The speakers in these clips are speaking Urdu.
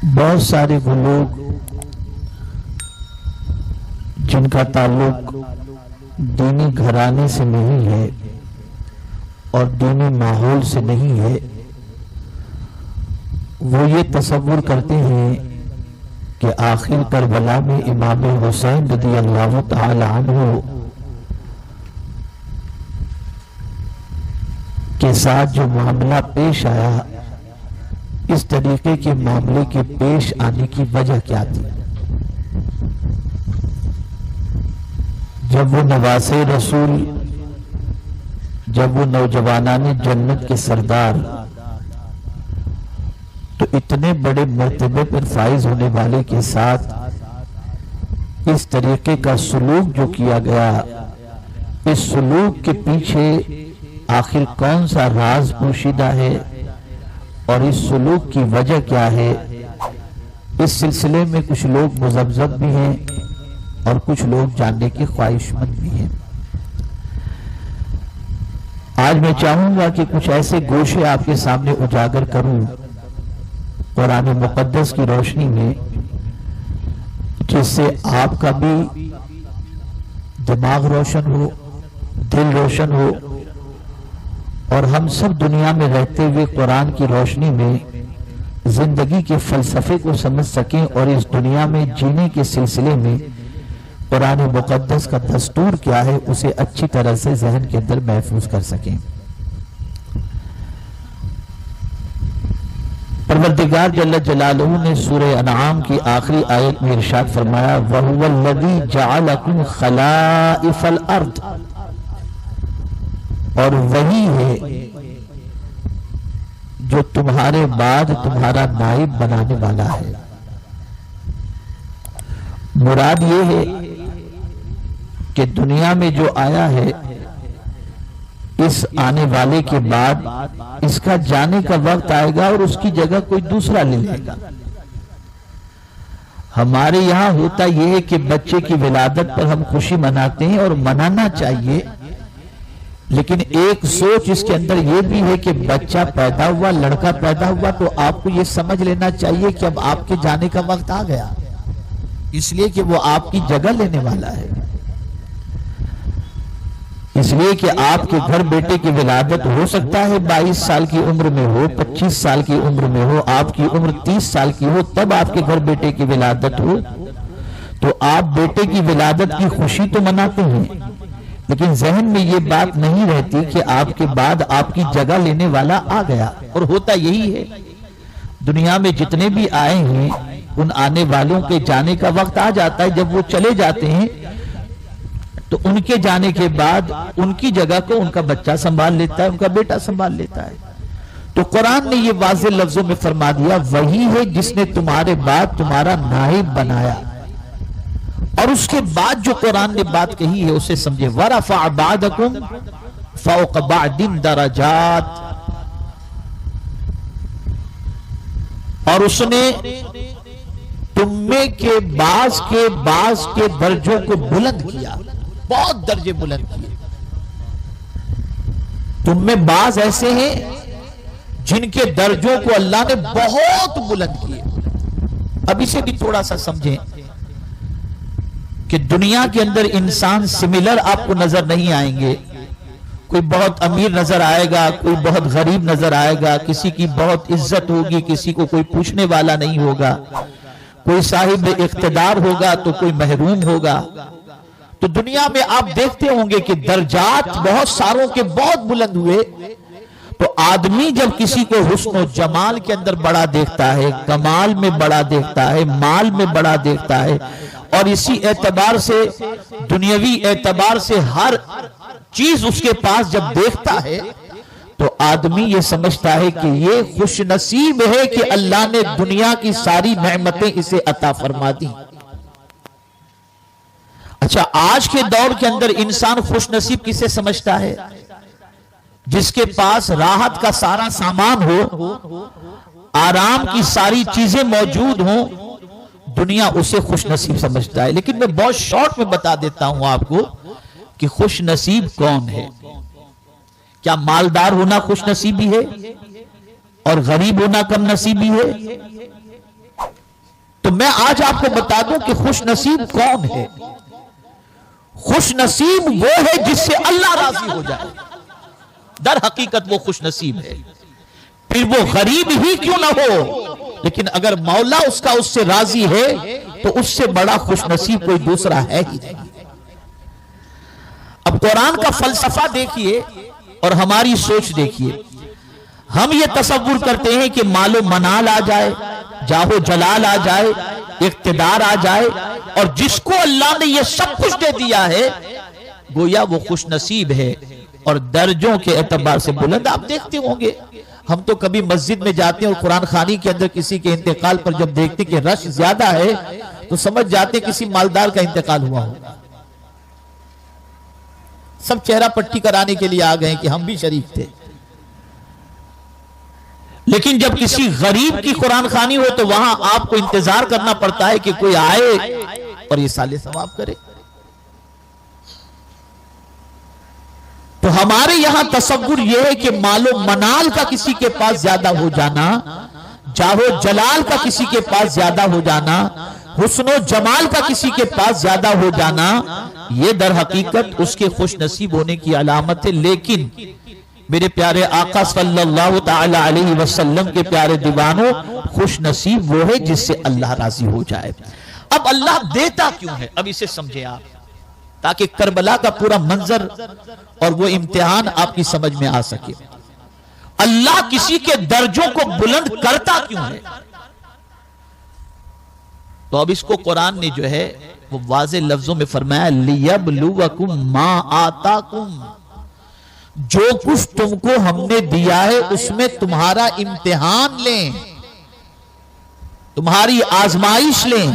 بہت سارے وہ لوگ جن کا تعلق دینی گھرانے سے نہیں ہے اور دینی ماحول سے نہیں ہے، وہ یہ تصور کرتے ہیں کہ آخر کربلا میں امام حسین رضی اللہ تعالی عنہ کے ساتھ جو معاملہ پیش آیا، اس طریقے کے معاملے کے پیش آنے کی وجہ کیا تھی؟ جب وہ نواسے رسول، جب وہ نوجوانان جنت کے سردار، تو اتنے بڑے مرتبے پر فائز ہونے والے کے ساتھ اس طریقے کا سلوک جو کیا گیا، اس سلوک کے پیچھے آخر کون سا راز پوشیدہ ہے اور اس سلوک کی وجہ کیا ہے؟ اس سلسلے میں کچھ لوگ مذبذب بھی ہیں اور کچھ لوگ جاننے کے خواہش مند بھی ہیں۔ آج میں چاہوں گا کہ کچھ ایسے گوشے آپ کے سامنے اجاگر کروں قرآن مقدس کی روشنی میں، جس سے آپ کا بھی دماغ روشن ہو، دل روشن ہو، اور ہم سب دنیا میں رہتے ہوئے قرآن کی روشنی میں زندگی کے فلسفے کو سمجھ سکیں اور اس دنیا میں جینے کے سلسلے میں قرآن مقدس کا دستور کیا ہے اسے اچھی طرح سے ذہن کے اندر محفوظ کر سکیں۔ پروردگار جل جلالہ نے سورہ انعام کی آخری آیت میں ارشاد فرمایا وَهُوَ الَّذِي جَعَلَكُمْ خَلَائِفَ الْأَرْضِ، اور وہی ہے جو تمہارے بعد تمہارا نائب بنانے والا ہے۔ مراد یہ ہے کہ دنیا میں جو آیا ہے، اس آنے والے کے بعد اس کا جانے کا وقت آئے گا اور اس کی جگہ کوئی دوسرا لے لے گا۔ ہمارے یہاں ہوتا یہ ہے کہ بچے کی ولادت پر ہم خوشی مناتے ہیں اور منانا چاہیے، لیکن ایک سوچ اس کے اندر یہ بھی ہے کہ بچہ پیدا ہوا، لڑکا پیدا ہوا، تو آپ کو یہ سمجھ لینا چاہیے کہ اب آپ کے جانے کا وقت آ گیا، اس لیے کہ وہ آپ کی جگہ لینے والا ہے۔ اس لیے کہ آپ کے گھر بیٹے کی ولادت ہو سکتا ہے 22 سال کی عمر میں ہو، 25 سال کی عمر میں ہو، آپ کی عمر 30 سال کی ہو، تب آپ کے گھر بیٹے کی ولادت ہو، تو آپ بیٹے کی ولادت کی خوشی تو مناتے ہیں، لیکن ذہن میں یہ بات نہیں رہتی کہ آپ کے بعد آپ کی جگہ لینے والا آ گیا۔ اور ہوتا یہی ہے، دنیا میں جتنے بھی آئے ہیں ان آنے والوں کے جانے کا وقت آ جاتا ہے، جب وہ چلے جاتے ہیں تو ان کے جانے کے بعد ان کی جگہ کو ان کا بچہ سنبھال لیتا ہے، ان کا بیٹا سنبھال لیتا ہے۔ تو قرآن نے یہ واضح لفظوں میں فرما دیا وہی ہے جس نے تمہارے بعد تمہارا نائب بنایا، اور اس کے بعد جو قرآن نے بات کہی ہے اسے سمجھے وَرَفَعَ بَعْدَكُمْ فَوْقَ بَعْدٍ دَرَجَاتٍ، اور اس نے تم میں کے بعض کے درجوں کو بلند کیا، بہت درجے بلند کیے۔ تم میں بعض ایسے ہیں جن کے درجوں کو اللہ نے بہت بلند کیے۔ اب اسے بھی تھوڑا سا سمجھیں کہ دنیا کے اندر انسان سملر آپ کو نظر نہیں آئیں گے، کوئی بہت امیر نظر آئے گا، کوئی بہت غریب نظر آئے گا، کسی کی بہت عزت ہوگی، کسی کو کوئی پوچھنے والا نہیں ہوگا، کوئی صاحب اقتدار ہوگا تو کوئی محروم ہوگا۔ تو دنیا میں آپ دیکھتے ہوں گے کہ درجات بہت ساروں کے بہت بلند ہوئے۔ تو آدمی جب کسی کو حسن و جمال کے اندر بڑا دیکھتا ہے، کمال میں بڑا دیکھتا ہے، مال میں بڑا دیکھتا ہے، اور اسی اعتبار سے دنیاوی اعتبار سے ہر چیز اس کے پاس جب دیکھتا ہے تو آدمی یہ سمجھتا ہے کہ یہ خوش نصیب ہے کہ اللہ نے دنیا کی ساری نعمتیں اسے عطا فرما دی۔ اچھا، آج کے دور کے اندر انسان خوش نصیب کسے سمجھتا ہے؟ جس کے پاس راحت کا سارا سامان ہو، آرام کی ساری چیزیں موجود ہوں، دنیا اسے خوش نصیب سمجھتا ہے۔ لیکن میں بہت شارٹ میں بتا دیتا ہوں آپ کو کہ خوش نصیب کون ہے۔ کیا مالدار ہونا خوش نصیبی ہے اور غریب ہونا کم نصیبی ہے؟ میں آج آپ کو بتا دوں کہ خوش نصیب کون ہے؟ خوش نصیب وہ ہے جس سے اللہ راضی ہو جائے، در حقیقت وہ خوش نصیب ہے، پھر وہ غریب ہی کیوں نہ ہو، لیکن اگر مولا اس کا اس سے راضی ہے تو اس سے بڑا خوش نصیب کوئی دوسرا ہے ہی نہیں۔ اب قرآن کا فلسفہ دیکھیے اور ہماری سوچ دیکھیے، ہم یہ تصور کرتے ہیں کہ مال و منال آ جائے، جاہ و جلال آ جائے، اقتدار آ جائے، اور جس کو اللہ نے یہ سب کچھ دے دیا ہے گویا وہ خوش نصیب ہے اور درجوں کے اعتبار سے بلند۔ آپ دیکھتے ہوں گے، ہم تو کبھی مسجد میں جاتے ہیں اور قرآن خوانی کے اندر کسی کے انتقال پر جب دیکھتے کہ رش زیادہ ہے تو سمجھ جاتے ہیں کسی مالدار کا انتقال ہوا ہوگا، سب چہرہ پٹی کرانے کے لیے آ گئے کہ ہم بھی شریک تھے۔ لیکن جب کسی غریب کی قرآن خوانی ہو تو وہاں آپ کو انتظار کرنا پڑتا ہے کہ کوئی آئے اور یہ سالے ثواب کرے۔ تو ہمارے یہاں تصور یہ ہے کہ مال و منال کا کسی کے پاس زیادہ ہو جانا، جاہ و جلال کا کسی کے پاس زیادہ ہو جانا، حسن و جمال کا کسی کے پاس زیادہ ہو جانا، یہ در حقیقت اس کے خوش نصیب ہونے کی علامت ہے۔ لیکن میرے پیارے آقا صلی اللہ تعالی علیہ وسلم کے پیارے دیوانوں، خوش نصیب وہ ہے جس سے اللہ راضی ہو جائے۔ اب اللہ دیتا کیوں ہے؟ اب اسے سمجھیں آپ، تاکہ کربلا کا پورا منظر اور وہ امتحان آپ کی سمجھ میں آ سکے۔ اللہ کسی کے درجوں کو بلند کرتا کیوں ہے؟ تو اب اس کو قرآن نے جو ہے وہ واضح لفظوں میں فرمایا، لِيَبْلُوَكُمْ مَا آتَاكُمْ، جو کچھ تم کو ہم نے دیا ہے اس میں تمہارا امتحان لیں، تمہاری آزمائش لیں۔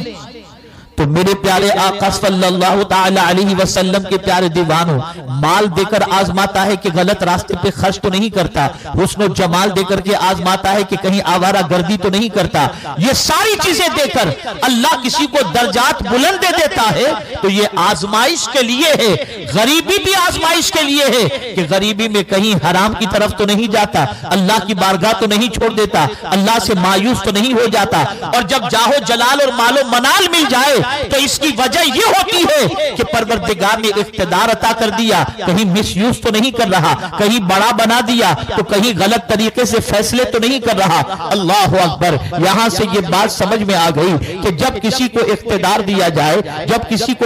تو میرے پیارے آقا صلی اللہ تعالی علیہ وسلم کے پیارے دیوانوں، مال دے کر آزماتا ہے کہ غلط راستے پہ خرچ تو نہیں کرتا، حسن و جمال دے کر کے آزماتا ہے کہ کہیں آوارہ گردی تو نہیں کرتا۔ یہ ساری چیزیں دے کر اللہ کسی کو درجات بلند دے دیتا ہے تو یہ آزمائش کے لیے ہے۔ غریبی بھی آزمائش کے لیے ہے کہ غریبی میں کہیں حرام کی طرف تو نہیں جاتا، اللہ کی بارگاہ تو نہیں چھوڑ دیتا، اللہ سے مایوس تو نہیں ہو جاتا، اور جب جاہو جلال اور مال و منال مل جائے تو اس کی وجہ یہ ہوتی ہے کہ پروردگار نے اقتدار عطا کر دیا، کہیں مس یوز تو نہیں کر رہا، کہیں بڑا بنا دیا تو کہیں غلط طریقے سے فیصلے تو نہیں کر رہا۔ اللہ اکبر! یہاں سے یہ بات سمجھ میں آ گئی کہ جب کسی کو اقتدار دیا جائے، جب کسی کو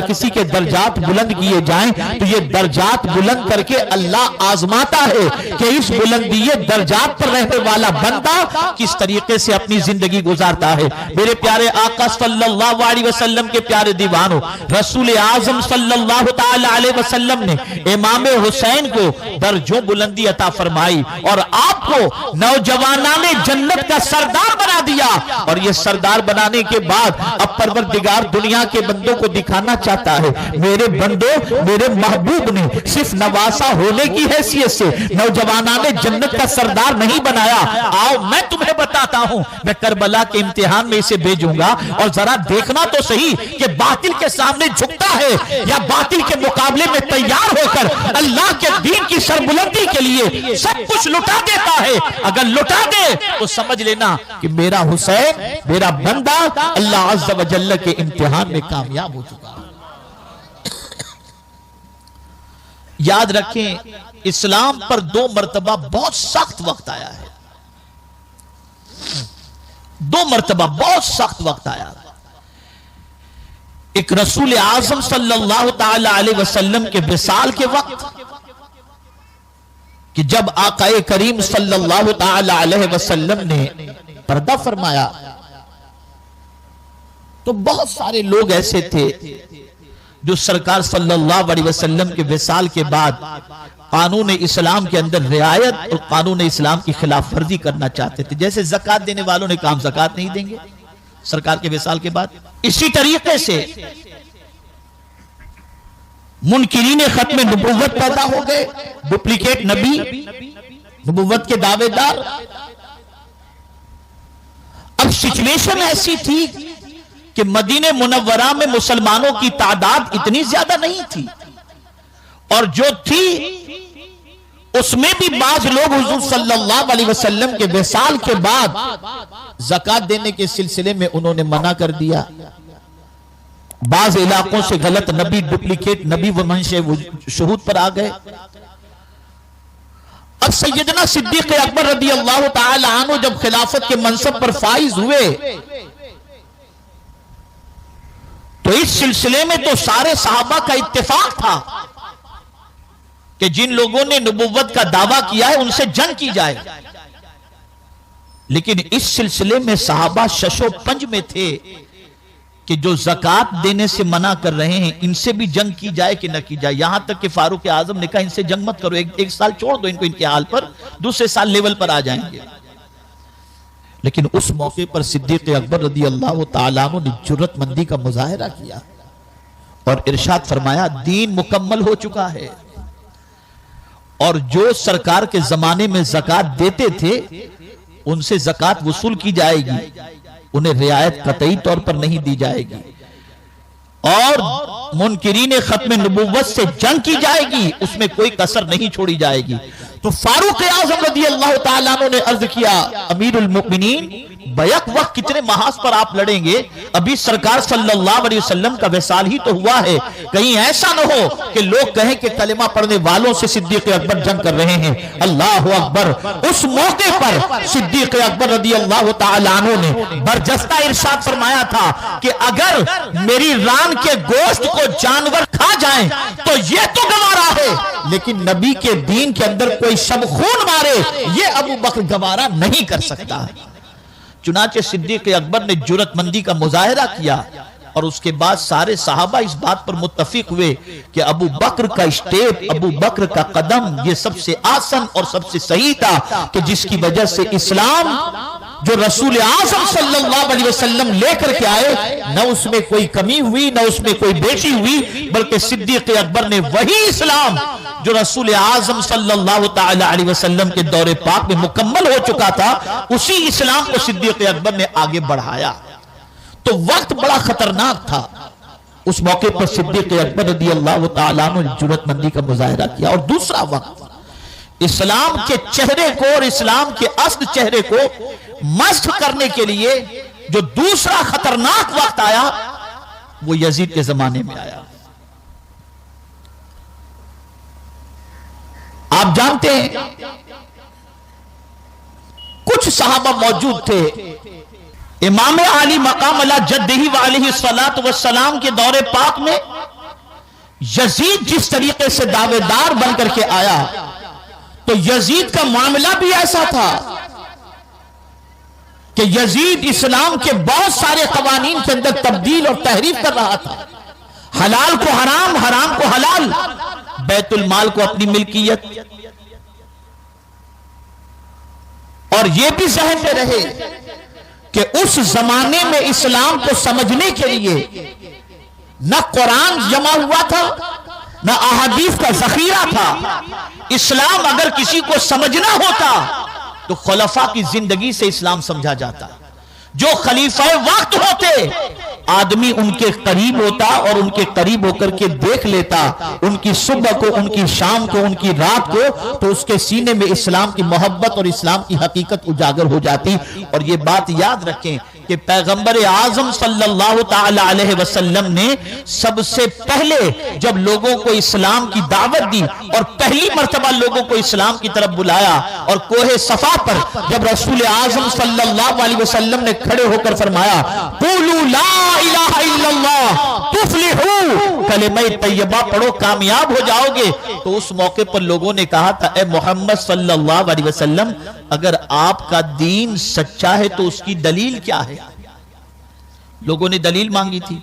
کسی کے درجات بلند کیے جائیں تو یہ درجات بلند کر کے اللہ آزماتا ہے کہ اس بلندی درجات پر رہنے والا بندہ کس طریقے سے اپنی زندگی گزارتا ہے۔ میرے پیارے آقا صلی اللہ علیہ وسلم کے پیارے دیوانوں، رسول اعظم صلی اللہ تعالی علیہ وسلم نے امام حسین کو درجوں بلندی عطا فرمائی اور آپ کو نوجوانان جنت کا سردار بنا دیا، اور یہ سردار بنانے کے بعد اب پروردگار دنیا کے بندوں کو دکھانا چاہتا ہے، میرے بندوں، میرے محبوب نے صرف نواسا ہونے کی حیثیت سے نوجوانان جنت کا سردار نہیں بنایا۔ آؤ میں تمہیں بتاتا ہوں، میں کربلا کے امتحان میں اسے بھیجوں گا، اور ذرا دیکھنا تو صحیح کہ باطل کے سامنے جھکتا ہے یا باطل کے مقابلے میں تیار ہو کر اللہ کے دین کی سربلندی کے لیے سب کچھ لٹا دیتا ہے۔ اگر لٹا دے تو سمجھ لینا کہ میرا حسین، میرا بندہ اللہ عز و جل کے امتحان میں کامیاب ہو چکا۔ یاد رکھیں، اسلام پر 2 مرتبہ بہت سخت وقت آیا ہے، 2 مرتبہ بہت سخت وقت آیا ہے۔ ایک رسول اعظم صلی اللہ تعالی علیہ وسلم کے وصال کے وقت کہ جب آقا کریم صلی اللہ تعالی علیہ وسلم نے پردہ فرمایا تو بہت سارے لوگ ایسے تھے جو سرکار صلی اللہ علیہ وسلم کے وصال کے بعد قانون اسلام کے اندر رعایت اور قانون اسلام کی خلاف ورزی کرنا چاہتے تھے۔ جیسے زکوٰۃ دینے والوں نے کہا زکوٰۃ نہیں دیں گے سرکار کے وصال کے بعد، اسی طریقے سے منکرین ختم نبوت پیدا ہو گئے، ڈپلیکیٹ نبی، نبوت کے دعوے دار۔ اب سچویشن ایسی تھی کہ مدینہ منورہ میں مسلمانوں کی تعداد اتنی زیادہ نہیں تھی، اور جو تھی اس میں بھی بعض لوگ حضور صلی اللہ علیہ وسلم کے وصال کے بعد زکوٰۃ دینے کے سلسلے میں انہوں نے منع کر دیا. بعض علاقوں سے غلط نبی ڈپلیکیٹ نبی و منشے شہود پر آ گئے. اب سیدنا صدیق اکبر رضی اللہ تعالی عنہ جب خلافت کے منصب پر فائز ہوئے تو اس سلسلے میں تو سارے صحابہ کا اتفاق تھا کہ جن لوگوں نے نبوت کا دعویٰ کیا ہے ان سے جنگ کی جائے. لیکن اس سلسلے میں صحابہ شش و پنج میں تھے کہ جو زکوٰۃ دینے سے منع کر رہے ہیں ان سے بھی جنگ کی جائے کہ نہ کی جائے. یہاں تک کہ فاروق اعظم نے کہا ان سے جنگ مت کرو, ایک سال چھوڑ دو ان کو ان کے حال پر, دوسرے سال لیول پر آ جائیں گے. لیکن اس موقع پر صدیق اکبر رضی اللہ تعالیٰ عنہ نے جرأت مندی کا مظاہرہ کیا اور ارشاد فرمایا دین مکمل ہو چکا ہے اور جو سرکار کے زمانے میں زکوٰۃ دیتے تھے ان سے زکوٰۃ وصول کی جائے گی, انہیں رعایت قطعی طور پر نہیں دی جائے گی, اور منکرین ختم نبوت سے جنگ کی جائے گی, اس میں کوئی کسر نہیں چھوڑی جائے گی. تو فاروق اعظم رضی اللہ تعالیٰ عنہ نے عرض کیا امیر المؤمنین بیک وقت کتنے محاذ پر آپ لڑیں گے, ابھی سرکار صلی اللہ علیہ وسلم کا وصال ہی تو ہوا ہے, کہیں ایسا نہ ہو کہ لوگ کہیں کہ کلمہ پڑھنے والوں سے صدیق اکبر جنگ کر رہے ہیں. اللہ اکبر. اس موقع پر صدیق اکبر رضی اللہ تعالیٰ عنہ نے برجستہ ارشاد فرمایا تھا کہ اگر میری ران کے گوشت کو جانور کھا جائیں تو یہ تو گوارا ہے, لیکن نبی کے دین کے اندر کوئی شب خون مارے یہ ابو بکر گوارا نہیں کر سکتا. چنانچہ صدیق اکبر نے جرأت مندی کا مظاہرہ کیا اور اس کے بعد سارے صحابہ اس بات پر متفق ہوئے کہ ابو بکر کا اسٹیپ, ابو بکر کا قدم یہ سب سے آسن اور سب سے صحیح تھا کہ جس کی وجہ سے اسلام جو رسول اعظم صلی اللہ علیہ وسلم لے کر کے آئے نہ اس میں کوئی کمی ہوئی نہ اس میں کوئی بیشی ہوئی, بلکہ صدیق اکبر نے وہی اسلام جو رسول اعظم صلی اللہ تعالی علیہ وسلم کے دور پاک میں مکمل ہو چکا تھا اسی اسلام کو صدیق اکبر نے آگے بڑھایا. تو وقت بڑا خطرناک تھا. اس موقع پر صدیق اکبر رضی اللہ تعالیٰ عنہ نے جرأت مندی کا مظاہرہ کیا. اور دوسرا وقت اسلام کے چہرے کو اور اسلام کے اصل چہرے کو مسخ کرنے کے لیے جو دوسرا خطرناک وقت آیا وہ یزید کے زمانے میں آیا. آپ جانتے ہیں کچھ صحابہ موجود تھے امام علی مقام علی جدہ وعلیہ الصلاۃ والسلام کے دور پاک میں یزید جس طریقے سے دعوے دار بن کر کے آیا تو یزید کا معاملہ بھی ایسا تھا کہ یزید اسلام کے بہت سارے قوانین کے اندر تبدیل اور تحریف کر رہا تھا. حلال کو حرام, حرام کو حلال, بیت المال کو اپنی ملکیت, اور یہ بھی ذہن میں رہے کہ اس زمانے میں اسلام کو سمجھنے کے لیے نہ قرآن جمع ہوا تھا نہ احادیث کا ذخیرہ تھا. اسلام اگر کسی کو سمجھنا ہوتا تو خلفاء کی زندگی سے اسلام سمجھا جاتا. جو خلیفہ وقت ہوتے آدمی ان کے قریب ہوتا اور ان کے قریب ہو کر کے دیکھ لیتا ان کی صبح کو, ان کی شام کو, ان کی رات کو, تو اس کے سینے میں اسلام کی محبت اور اسلام کی حقیقت اجاگر ہو جاتی. اور یہ بات یاد رکھیں کہ پیغمبر اعظم صلی اللہ تعالی علیہ وسلم نے سب سے پہلے جب لوگوں کو اسلام کی دعوت دی اور پہلی مرتبہ لوگوں کو اسلام کی طرف بلایا اور کوہ صفا پر جب رسول اعظم صلی اللہ علیہ وسلم نے کھڑے ہو کر فرمایا قولوا لا الہ الا اللہ تفلحوا, کلمہ طیبہ پڑھو کامیاب ہو جاؤ گے, تو اس موقع پر لوگوں نے کہا تھا اے محمد صلی اللہ علیہ وسلم اگر آپ کا دین سچا ہے تو اس کی دلیل کیا ہے. لوگوں نے دلیل مانگی تھی.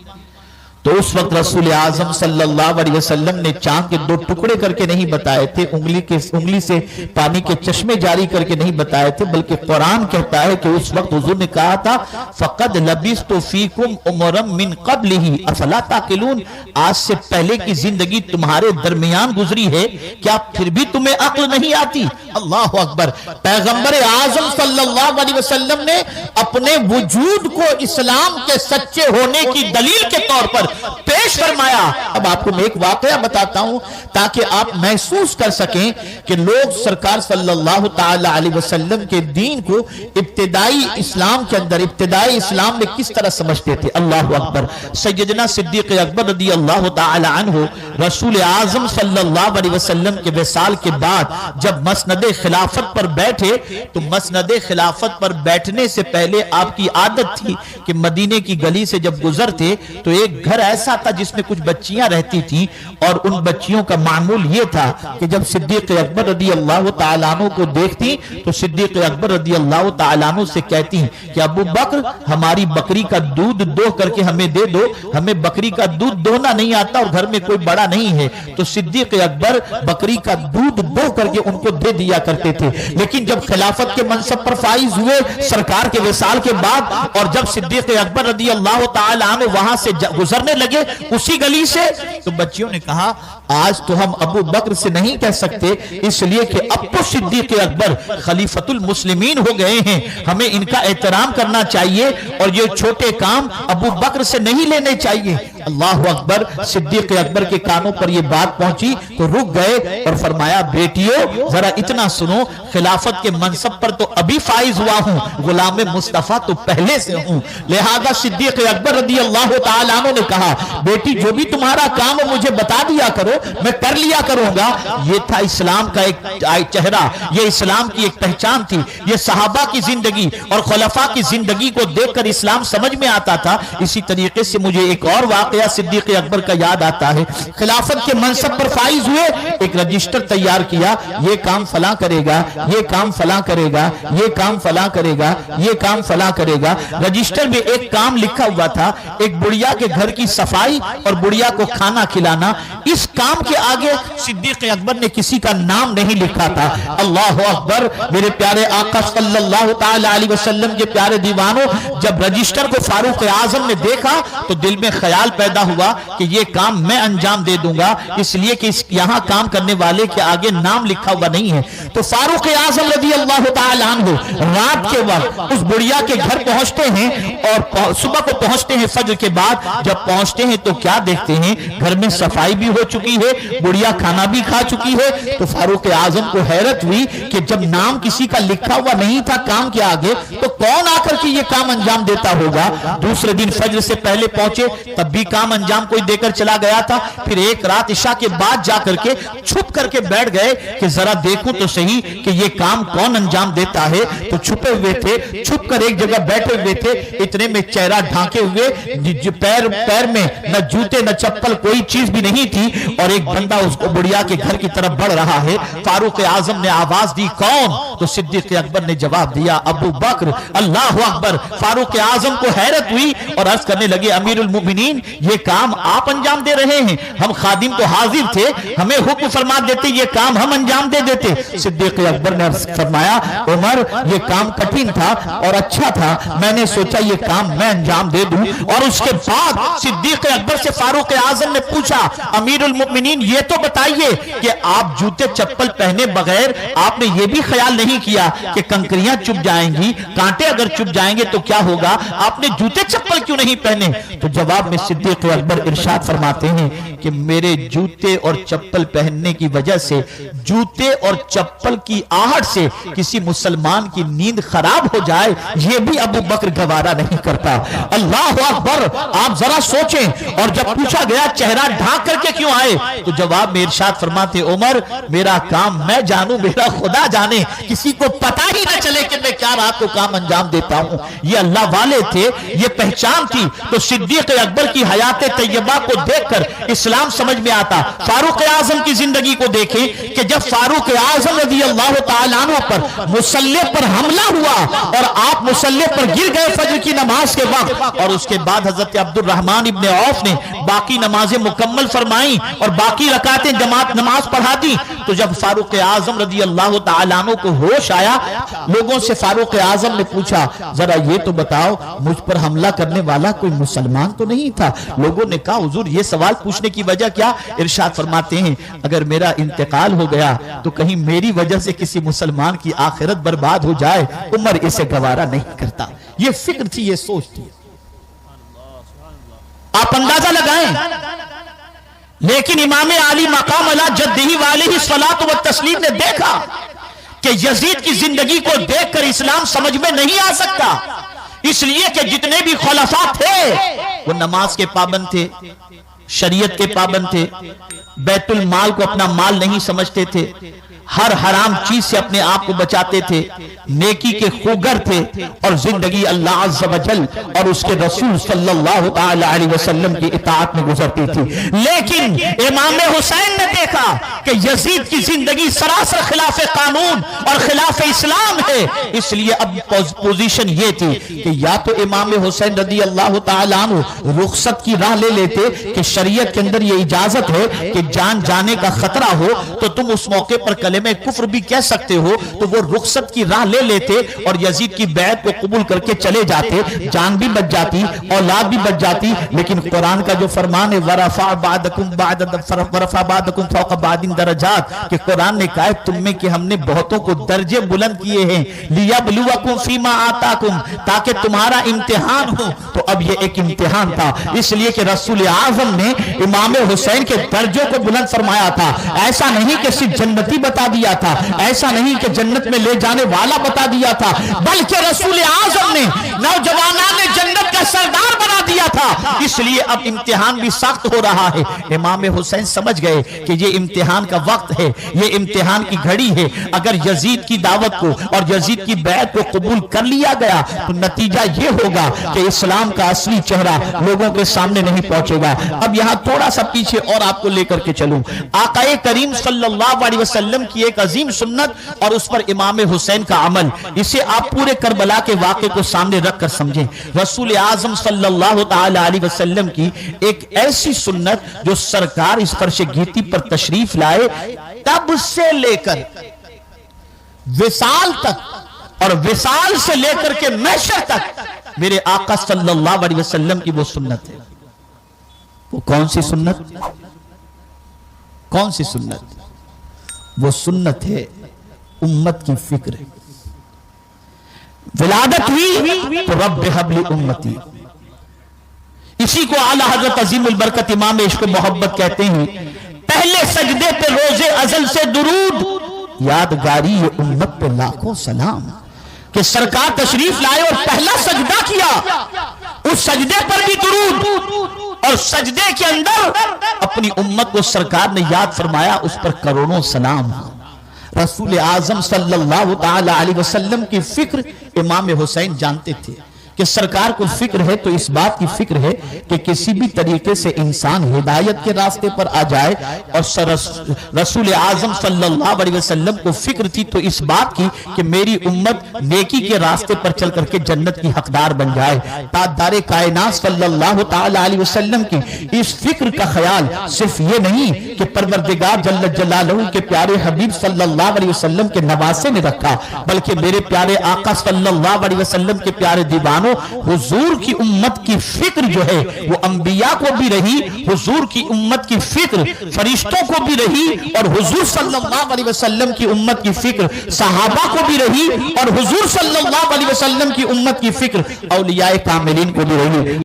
تو اس وقت رسول اعظم صلی اللہ علیہ وسلم نے چاند کے 2 ٹکڑے کر کے نہیں بتائے تھے, انگلی سے پانی کے چشمے جاری کر کے نہیں بتائے تھے, بلکہ قرآن کہتا ہے کہ اس وقت حضور نے کہا تھا فقد لبثت فیکم عمرا من قبلہ افلا تعقلون, آج سے پہلے کی زندگی تمہارے درمیان گزری ہے, کیا پھر بھی تمہیں عقل نہیں آتی. اللہ اکبر. پیغمبر اعظم صلی اللہ علیہ وسلم نے اپنے وجود کو اسلام کے سچے ہونے کی دلیل کے طور پر پیش پیش فرمایا۔ اب آپ کو میں ایک واقعہ بتاتا ہوں تاکہ آپ محسوس کر سکیں کہ لوگ سرکار صلی اللہ تعالی علیہ وسلم کے دین کو ابتدائی اسلام کے اندر، ابتدائی اسلام میں کس طرح سمجھتے تھے۔ اللہ اکبر۔ سیدنا صدیق اکبر رضی اللہ تعالی عنہ رسول اعظم صلی اللہ علیہ وسلم کے وصال کے بعد جب مسند خلافت پر بیٹھے تو مسند خلافت پر بیٹھنے سے پہلے آپ کی عادت تھی کہ مدینے کی گلی سے جب گزرتے تو ایک گھر ایسا تھا جس میں کچھ بچیاں رہتی تھیں، اور ان بچیوں کا معمول یہ تھا کہ جب صدیق اکبر رضی اللہ تعالیٰ عنہ کو دیکھتی تو صدیق اکبر رضی اللہ تعالیٰ عنہ سے کہتی کہ ابو بکر ہماری بکری کا دودھ دو کر کے ہمیں دے دو، ہمیں بکری کا دودھ دونا نہیں آتا اور گھر میں کوئی بڑا نہیں ہے۔ تو صدیق اکبر بکری کا دودھ دو کر کے ان کو دے دیا کرتے تھے۔ لیکن جب خلافت کے منصب پر فائز ہوئے سرکار کے وصال کے بعد، اور جب صدیق اکبر رضی اللہ تعالیٰ عنہ وہاں سے گزرنے لگے اسی گلی سے، تو بچیوں نے کہا آج تو ہم ابو بکر سے نہیں کہہ سکتے، اس لیے کہ اب تو صدیق اکبر خلیفۃ المسلمین ہو گئے ہیں، ہمیں ان کا احترام کرنا چاہیے اور یہ چھوٹے کام ابو بکر سے نہیں لینے چاہیے۔ اللہ اکبر۔ صدیق اکبر کے کانوں پر یہ بات پہنچی تو رک گئے اور فرمایا بیٹیو ذرا اتنا سنو، خلافت کے منصب پر تو ابھی فائز ہوا ہوں، غلام مصطفیٰ تو پہلے سے ہوں، لہذا صدیق اکبر رضی اللہ تعالیٰ عنہ نے کہا بیٹی جو بھی تمہارا کام ہے مجھے بتا دیا کرو، میں کر لیا کروں گا۔ یہ تھا اسلام کا ایک چہرہ، یہ اسلام کی ایک پہچان تھی، یہ صحابہ کی زندگی اور خلفاء کی زندگی کو دیکھ کر اسلام سمجھ میں آتا تھا۔ اسی طریقے سے مجھے ایک اور واقعہ صدیق اکبر کا یاد آتا ہے۔ خلافت کے منصب پر فائز ہوئے، ایک رجسٹر تیار کیا، یہ کام فلاں کرے گا، یہ کام فلاں کرے گا، یہ کام فلاں کرے گا، یہ کام فلاں کرے گا۔ رجسٹر میں ایک کام لکھا ہوا تھا، ایک بڑھیا کے گھر کی صفائی اور بڑھیا کو کھانا کھلانا۔ اس کام کے آگے صدیق اکبر نے کسی کا نام نہیں لکھا تھا۔ اللہ اکبر۔ میرے پیارے آقا صلی اللہ تعالی علیہ وسلم کے پیارے دیوانوں، جب رجسٹر کو فاروق اعظم نے دیکھا تو دل میں خیال پیدا ہوا کہ یہ کام میں انجام دے دوں گا، اس لیے کہ یہاں کام کرنے والے کے آگے نام لکھا ہوا نہیں ہے۔ تو فاروق اعظم رضی اللہ تعالی عنہ رات کے وقت اس بڑھیا کے گھر پہنچتے ہیں اور صبح کو پہنچتے ہیں فجر کے بعد۔ جب پہنچتے ہیں تو کیا دیکھتے ہیں، گھر میں صفائی بھی ہو چکی ہے، بڑھیا کھانا بھی کھا چکی ہے۔ تو فاروق اعظم کو حیرت ہوئی کہ جب نام کسی کا لکھا ہوا نہیں تھا کام کے آگے تو کون آ کر کے یہ کام انجام دیتا ہوگا۔ دوسرے دن فجر سے پہلے پہنچے تب بھی کام انجام کوئی دے کر چلا گیا تھا۔ پھر ایک رات عشاء کے بعد جا کر کے چھپ کر کے بیٹھ گئے کہ ذرا دیکھوں تو صحیح کہ یہ کام کون انجام دیتا ہے۔ تو چھپے ہوئے تھے، چھپ کر ایک جگہ بیٹھے ہوئے تھے، اتنے میں چہرہ ڈھانکے ہوئے، پیر میں نہ جوتے نہ چپل کوئی چیز بھی نہیں تھی، اور ایک بندہ اس کو بڑھیا کے گھر کی طرف بڑھ رہا ہے۔ فاروق اعظم نے آواز دی کون؟ تو صدیق اکبر نے جواب دیا ابو بکر۔ اللہ اکبر۔ فاروق اعظم کو حیرت ہوئی اور عرض کرنے لگے امیر المؤمنین یہ کام آپ انجام دے رہے ہیں، ہم خادم تو حاضر تھے، ہمیں حکم فرما دیتے یہ کام ہم انجام دے دیتے۔ صدیق اکبر نے فرمایا عمر یہ کام کٹھن تھا اور اچھا تھا، میں نے سوچا یہ کام میں انجام دے دوں۔ اور اس کے بعد صدیق اکبر سے فاروق اعظم نے پوچھا امیر المؤمنین یہ تو بتائیے کہ آپ جوتے چپل پہنے بغیر آپ نے یہ بھی خیال نہیں کیا کہ کنکریاں چپ جائیں گی، کانٹے اگر چپ جائیں گے تو کیا ہوگا، آپ نے جوتے چپل کیوں نہیں پہنے؟ تو جواب میں صدیق اکبر ارشاد فرماتے ہیں کہ میرے جوتے اور چپل پہننے کی وجہ سے، جوتے اور چپل کی آہٹ سے کسی مسلمان کی نیند خراب ہو جائے یہ بھی ابو بکر گوارا نہیں کرتا۔ اللہ اکبر۔ آپ ذرا سوچیں۔ اور جب پوچھا گیا چہرہ ڈھانک کر کے کیوں آئے تو جواب میں ارشاد فرماتے عمر میرا کام میں جانوں میرا خدا جانے، کسی کو پتا ہی نہ چلے کہ میں کیا رات کو کام انجام دیتا ہوں۔ یہ اللہ والے تھے، یہ پہچان تھی۔ تو صدیق اکبر کی حیات طیبہ کو دیکھ کر اسلام سمجھ میں آتا۔ فاروق اعظم کی زندگی کو دیکھیں کہ جب فاروق اعظم رضی اللہ تعالیٰ عنہ پر مصلی پر حملہ ہوا اور آپ مصلی پر گر گئے فجر کی نماز کے وقت، اور اس کے بعد حضرت عبد الرحمن ابن عوف نے باقی نمازیں مکمل فرمائیں اور باقی رکعتیں جماعت نماز پڑھا دی، تو جب فاروق اعظم رضی اللہ تعالیٰ عنہ کو ہوش آیا لوگوں سے فاروق اعظم نے پوچھا ذرا یہ تو بتاؤ مجھ پر حملہ کرنے والا کوئی مسلمان تو نہیں تھا؟ لوگوں نے کہا حضور یہ سوال پوچھنے کی وجہ کیا؟ ارشاد فرماتے ہیں اگر میرا انتقال ہو گیا تو کہیں میری وجہ سے کسی مسلمان کی آخرت برباد ہو جائے، عمر اسے گوارا نہیں کرتا۔ یہ فکر تھی، یہ سوچ تھی۔ آپ اندازہ لگائیں. لیکن امام علی مقام علی جدہ علیہ الصلوۃ والتسلیم نے دیکھا کہ یزید کی زندگی کو دیکھ کر اسلام سمجھ میں نہیں آ سکتا، اس لیے کہ جتنے بھی خلفاء تھے وہ نماز کے پابند تھے، شریعت کے پابند تھے، بیت المال کو اپنا مال نہیں سمجھتے تھے، ہر حرام چیز سے اپنے آپ کو بچاتے تھے، نیکی کے خوگر تھے، اور زندگی اللہ عز و جل اور اس کے رسول صلی اللہ تعالی علیہ وسلم کی اطاعت میں گزرتی تھی. لیکن امام حسین نے دیکھا کہ یزید کی زندگی سراسر خلاف قانون اور خلاف اسلام ہے، اس لیے اب پوزیشن یہ تھی کہ یا تو امام حسین رضی اللہ تعالی عنہ رخصت کی راہ لے لیتے کہ شریعت کے اندر یہ اجازت ہے کہ جان جانے کا خطرہ ہو تو تم اس موقع پر کلمہ کفر بھی کہہ سکتے ہو، تو وہ رخصت کی راہ لے لیتے اور یزید کی بیعت کو قبول کر کے چلے جاتے، جان بھی بچ جاتی، اولاد بھی بچ جاتی. لیکن قرآن کا جو فرمان ہے وَرَفَعَ بَعْضَكُمْ فَوْقَ بَعْضٍ دَرَجَاتٍ، کہ قرآن نے کہا ہے تم میں کہ ہم نے بہتوں کو درجے بلند کیے ہیں، لِيَبْلُوَكُمْ فِي مَا آتَاكُمْ، تاکہ تمہارا امتحان ہو. تو اب یہ ایک امتحان تھا، اس لیے کہ رسول اعظم نے امام حسین کے درجوں کو بلند فرمایا تھا. ایسا نہیں کہ صرف جنتی بتا دیا تھا، ایسا نہیں کہ جنت میں لے جانے والا بتا دیا تھا، بلکہ رسول اعظم نے نوجوانان نے جنت کا سردار بنا دیا تھا. اس لیے اب امتحان بھی سخت ہو رہا ہے. امام حسین سمجھ گئے کہ یہ امتحان کا وقت ہے، یہ امتحان کی گھڑی ہے. اگر یزید کی دعوت کو اور یزید کی بیعت کو قبول کر لیا گیا تو نتیجہ یہ ہوگا کہ اسلام کا اصلی چہرہ لوگوں کے سامنے نہیں پہنچے گا. اب یہاں تھوڑا سا پیچھے اور آپ کو لے کر کے چلوں. آقا کریم صلی اللہ علیہ وسلم کی ایک عظیم سنت اور اس پر امام حسین کا عمل، اسے آپ پورے کربلا کے واقعے کو سامنے رکھ کر سمجھیں. رسول اعظم صلی اللہ تعالی علیہ وسلم کی ایک ایسی سنت جو سرکار اس فرش گیتی پر تشریف لائے تب سے لے کر وصال تک اور وصال سے لے کر کے محشر تک میرے آقا صلی اللہ علیہ وسلم کی وہ سنت ہے. وہ کون سی سنت؟ کون سی سنت؟ وہ سنت ہے امت کی فکر. ولادت ہوئی تو رب حب لی امتی، اسی کو اعلی حضرت عظیم البرکت امام عشق محبت کہتے ہیں. پہلے سجدے پہ روز ازل سے درود، یادگاری امت پہ لاکھوں سلام. کہ سرکار تشریف لائے اور پہلا سجدہ کیا، اس سجدے پر بھی درود، اور سجدے کے اندر اپنی امت کو سرکار نے یاد فرمایا، اس پر کروڑوں سلام. رسول اعظم صلی اللہ تعالی علیہ وسلم کی فکر امام حسین جانتے تھے کہ سرکار کو فکر ہے تو اس بات کی فکر ہے کہ کسی بھی طریقے سے انسان ہدایت کے راستے پر آ جائے، اور رسول اعظم صلی اللہ علیہ وسلم کو فکر تھی تو اس بات کی کہ میری امت نیکی کے راستے پر چل کر کے جنت کی حقدار بن جائے. تاجدار کائنات صلی اللہ تعالی علیہ وسلم کی اس فکر کا خیال صرف یہ نہیں کہ پروردگار جل جلالہ کے پیارے حبیب صلی اللہ علیہ وسلم کے نواسے نے رکھا، بلکہ میرے پیارے آقا صلی اللہ علیہ وسلم کے پیارے دیوانوں حضور کی امت کی فکر جو ہے وہ انبیاء کو بھی رہی، حضور کی امت کی فکر فرشتوں کو بھی رہی، اور حضور صلی اللہ علیہ وسلم کی امت کی فکر صحابہ کو بھی رہی، اور حضور صلی اللہ علیہ وسلم کی امت کی فکر اولیاء کاملین کو بھی رہی.